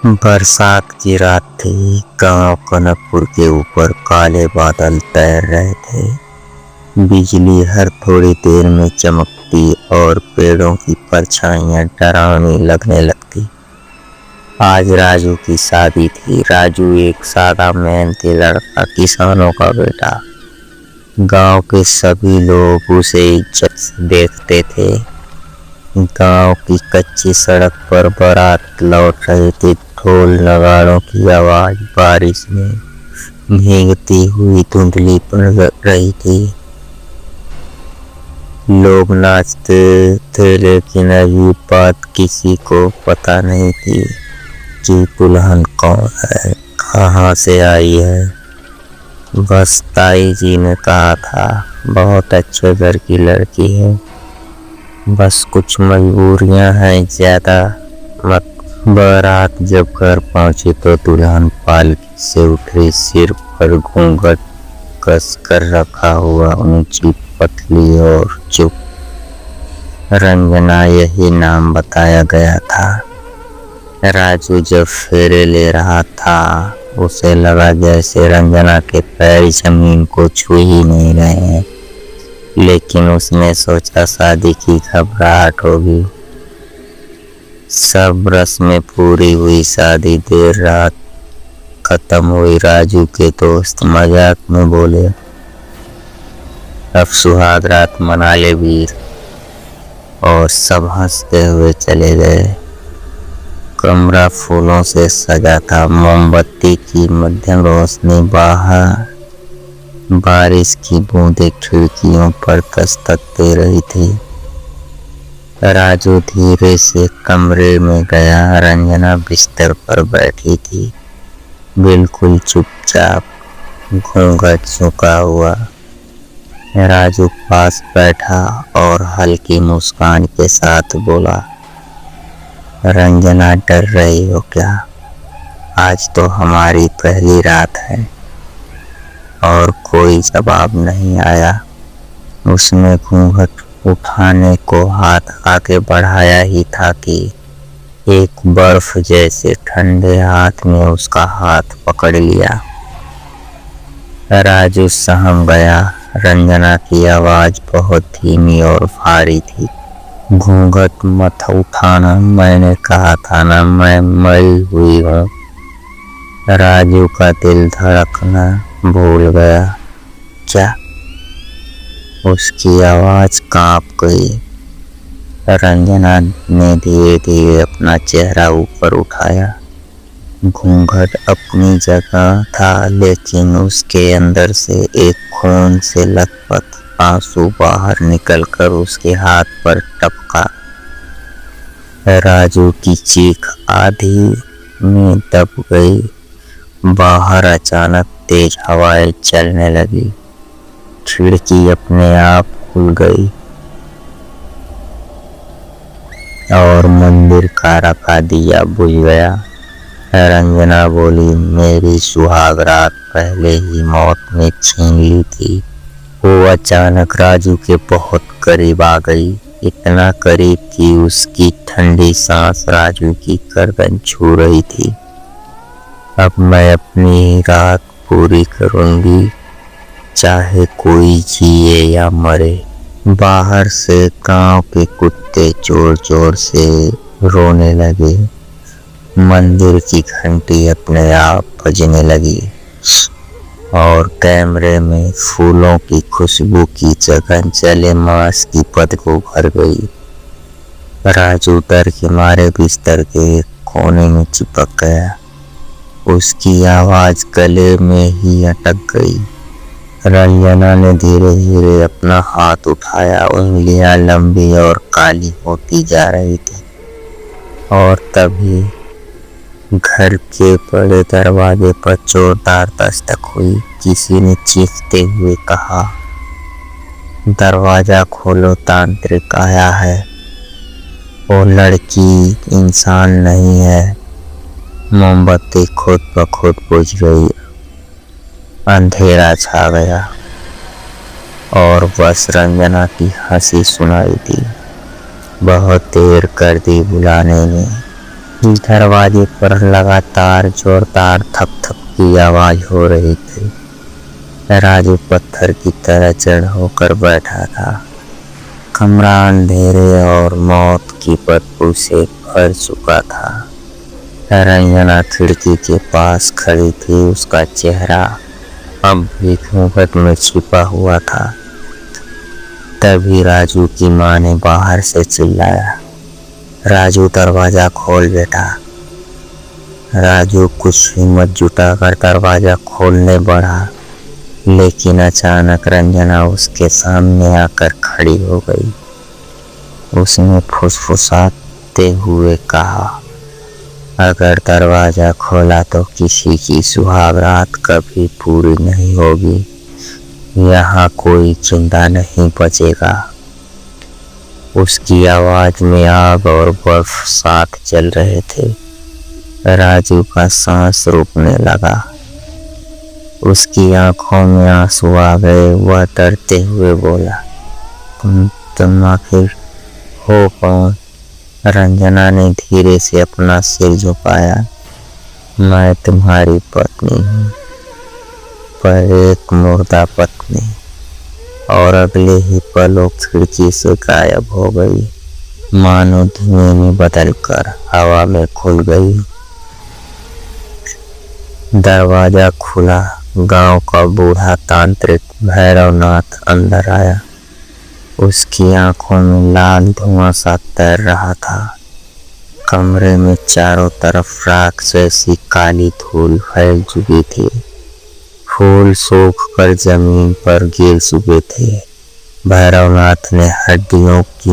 बरसात की रात थी। गांव कनकपुर के ऊपर काले बादल तैर रहे थे। बिजली हर थोड़ी देर में चमकती और पेड़ों की परछाइयां डरावनी लगने लगती। आज राजू की शादी थी। राजू एक सादा मेहनती लड़का, किसानों का बेटा। गांव के सभी लोग उसे इज्जत से देखते थे। गांव की कच्ची सड़क पर बारात लौट रही थी। ढोल नगाड़ों की आवाज बारिश में भीगती हुई धुंधली पड़ रही थी। लोग नाचते थे, लेकिन अभी बात किसी को पता नहीं थी कि दुल्हन कौन है, कहाँ से आई है। बस ताई जी ने कहा था, बहुत अच्छे घर की लड़की है, बस कुछ मजबूरियां हैं, ज्यादा मत। बारात जब घर पहुंची तो दुल्हन पालकी से उतरी। सिर पर घूंघट कस कर रखा हुआ, ऊंची पतली और चुप। रंजना यही नाम बताया गया था। राजू जब फेरे ले रहा था, उसे लगा जैसे रंजना के पैर जमीन को छू ही नहीं रहे हैं। लेकिन उसने सोचा शादी की घबराहट होगी। सब रस्में पूरी हुई, शादी देर रात खत्म हुई। राजू के दोस्त मजाक में बोले, अब सुहाग रात मना ले वीर, और सब हंसते हुए चले गए। कमरा फूलों से सजा था। मोमबत्ती की मध्यम रोशनी बाहर, बारिश की बूंदें खिड़कियों पर दस्तक दे रही थी। राजू धीरे से कमरे में गया। रंजना बिस्तर पर बैठी थी, बिल्कुल चुपचाप, घूंघट झुका हुआ। राजू पास बैठा और हल्की मुस्कान के साथ बोला, रंजना डर रही हो क्या? आज तो हमारी पहली रात है। और कोई जवाब नहीं आया। उसने घूंघट उठाने को हाथ आगे बढ़ाया ही था कि एक बर्फ जैसे ठंडे हाथ में उसका हाथ पकड़ लिया। राजू सहम गया। रंजना की आवाज बहुत धीमी और भारी थी, घूंघट मत उठाना, मैंने कहा था ना मैं मरी हुई हूँ। राजू का दिल धड़कना भूल गया। क्या? उसकी आवाज कांप गई। रंजना ने धीरे धीरे अपना चेहरा ऊपर उठाया। घूंघट अपनी जगह था, लेकिन उसके अंदर से एक खून से लथपथ आंसू बाहर निकलकर उसके हाथ पर टपका। राजू की चीख आधी में दब गई। बाहर अचानक तेज हवाएं चलने लगी। खिड़की अपने आप खुल गई और मंदिर का रखा दिया बुझ गया। रंजना बोली, मेरी सुहाग रात पहले ही मौत ने छीन ली थी। वो अचानक राजू के बहुत करीब आ गई, इतना करीब कि उसकी ठंडी सांस राजू की गर्दन छू रही थी। अब मैं अपनी रात पूरी करूंगी, चाहे कोई जिए या मरे। बाहर से गांव के कुत्ते जोर जोर से रोने लगे। मंदिर की घंटी अपने आप बजने लगी और कैमरे में फूलों की खुशबू की जगह जले मांस की बदबू भर गई। राजू डर के मारे बिस्तर के कोने में चिपक गया। उसकी आवाज गले में ही अटक गई। रंजना ने धीरे धीरे अपना हाथ उठाया। उंगलियां लंबी और काली होती जा रही थी। और तभी घर के बड़े दरवाजे पर जोरदार दस्तक हुई। किसी ने चीखते हुए कहा, दरवाजा खोलो, तांत्रिक आया है। वो लड़की इंसान नहीं है। मोमबत्ती खुद ब खुद बुझ गई। अंधेरा छा गया और बस रंजना की हंसी सुनाई दी। बहुत देर कर दी बुलाने में, दरवाजे पर लगातार जोरदार थप थप की आवाज हो रही थी। राजू पत्थर की तरह जड़ होकर बैठा था। कमरा अंधेरे और मौत की बदबू से भर चुका था। रंजना खिड़की के पास खड़ी थी। उसका चेहरा अब भी घूंघट में छिपा हुआ था। तभी राजू की माँ ने बाहर से चिल्लाया, राजू दरवाजा खोल बेटा। राजू कुछ हिम्मत जुटाकर दरवाजा खोलने बढ़ा, लेकिन अचानक रंजना उसके सामने आकर खड़ी हो गई। उसने फुसफुसाते हुए कहा, अगर दरवाजा खोला तो किसी की सुहाग रात कभी पूरी नहीं होगी। यहाँ कोई जिंदा नहीं बचेगा। उसकी आवाज में आग और बर्फ साथ चल रहे थे। राजू का सांस रुकने लगा। उसकी आंखों में आंसू आ गए। वह डरते हुए बोला, तुम आखिर हो कौन? रंजना ने धीरे से अपना सिर झुकाया, मैं तुम्हारी पत्नी हूँ, पर एक मुर्दा पत्नी। और अगले ही पल वो खिड़की से गायब हो गई, मानो धुएं में बदलकर हवा में खुल गई। दरवाजा खुला। गांव का बूढ़ा तांत्रिक भैरवनाथ अंदर आया। उसकी आंखों में लाल धुआं सा तैर रहा था। कमरे में चारों तरफ राख जैसी काली धूल फैल चुकी थी। फूल सूख कर जमीन पर गिर चुके थे। भैरवनाथ ने हड्डियों की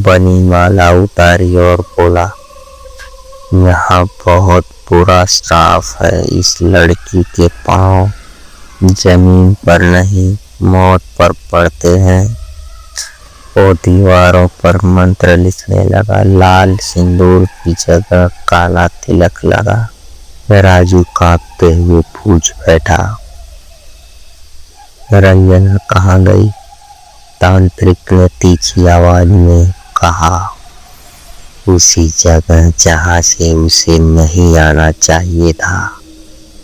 बनी माला उतारी और बोला, यहाँ बहुत बुरा श्राप है। इस लड़की के पांव जमीन पर नहीं मौत पर पड़ते हैं। वो दीवारों पर मंत्र लिखने लगा। लाल सिंदूर की जगह काला तिलक लगा। राजू कांपते हुए पूछ बैठा, रंजना कहाँ गई? तांत्रिक ने तीखी आवाज में कहा, उसी जगह जहां से उसे नहीं आना चाहिए था।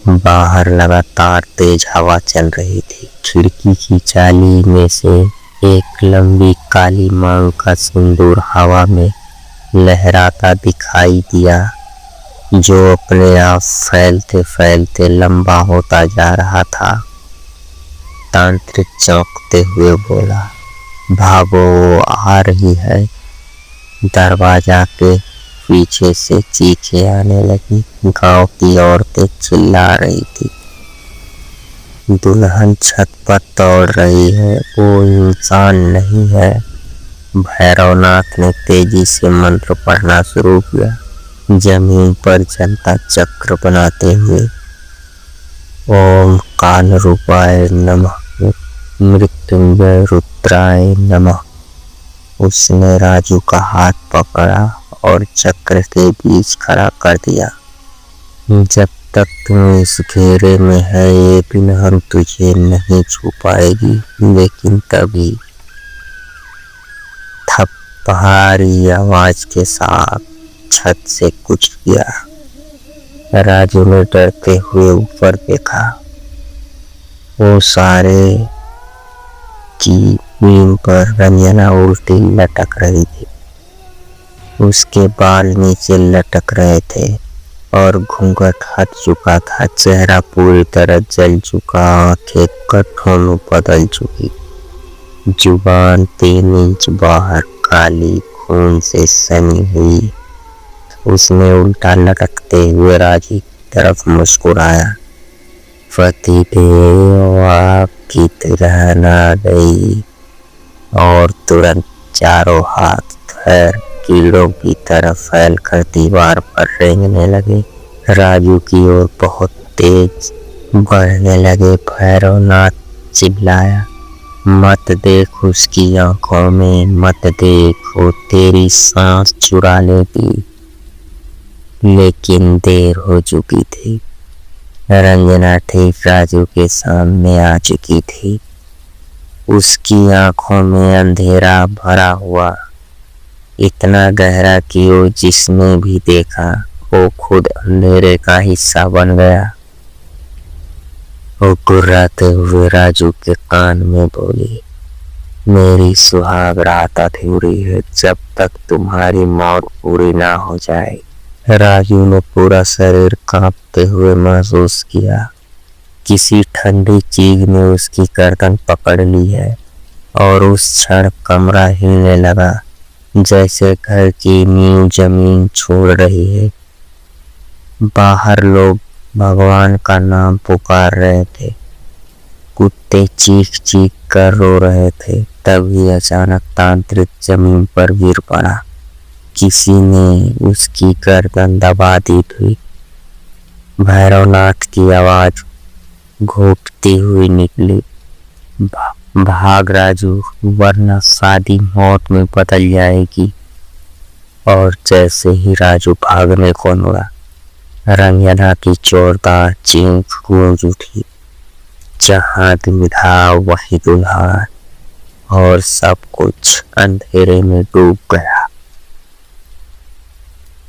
बाहर लगातार तेज हवा चल रही थी। खिड़की की जाली में से एक लंबी काली मांग का सिंदूर हवा में लहराता दिखाई दिया, जो अपने आप फैलते फैलते लंबा होता जा रहा था। तांत्रिक चौंकते हुए बोला, भागो, वो आ रही है। दरवाजा के पीछे से चीखें आने लगी। गांव की औरतें चिल्ला रही थी, दुल्हन छत पर दौड़ रही है, वो इंसान नहीं है। भैरवनाथ ने तेजी से मंत्र पढ़ना शुरू किया, जमीन पर जनता चक्र बनाते हुए। ओम काल रूपाय नमः, मृत्युंजय रुद्राय नमः। उसने राजू का हाथ पकड़ा और चक्र के बीच खड़ा कर दिया। जब तक तुम इस घेरे में है, ये दुल्हन तुझे नहीं छू पाएगी। लेकिन तभी थप भारी आवाज के साथ छत से कुछ किया। राजू ने डरते हुए ऊपर देखा। वो सारे की नीम पर रंजना उल्टी लटक रही थी। उसके बाल नीचे लटक रहे थे और घूंघट हट चुका था। चेहरा पूरी तरह जल चुका, आंखें गड्ढों में बदल चुकी, जुबान 3 इंच बाहर काली खून से सनी हुई। उसने उल्टा लटकते हुए राजू की तरफ मुस्कुराया, पति देव आपकी तरह ना गई। और तुरंत चारों हाथ पैर कीड़ों की तरह फैलकर दीवार पर रेंगने लगे। राजू की ओर बहुत तेज बढ़ने लगे। भैरवनाथ चिल्लाया, मत देख उसकी आंखों में, मत देख, वो तेरी सांस चुरा लेगी। लेकिन देर हो चुकी थी। रंजना ठीक राजू के सामने आ चुकी थी। उसकी आंखों में अंधेरा भरा हुआ, इतना गहरा कि वो जिसने भी देखा वो खुद अंधेरे का हिस्सा बन गया। वो गुर्राते हुए राजू के कान में बोली, मेरी सुहाग रात अधूरी है जब तक तुम्हारी मौत पूरी ना हो जाए। राजू ने पूरा शरीर कांपते हुए महसूस किया किसी ठंडी चीज ने उसकी गर्दन पकड़ ली है और उस क्षण कमरा हिलने लगा जैसे घर की नींव जमीन छोड़ रही है। बाहर लोग भगवान का नाम पुकार रहे थे, कुत्ते चीख चीख कर रो रहे थे। तभी अचानक तांत्रिक जमीन पर गिर पड़ा। किसी ने उसकी गर्दन दबा दी थी। भैरवनाथ की आवाज घोटती हुई निकली, भाग राजू वरना शादी मौत में बदल जाएगी। और जैसे ही राजू भागने को मुड़ा, रंजना की जोरदार चीख गूंज उठी, जहां दूल्हा वही दुल्हा और सब कुछ अंधेरे में डूब गया।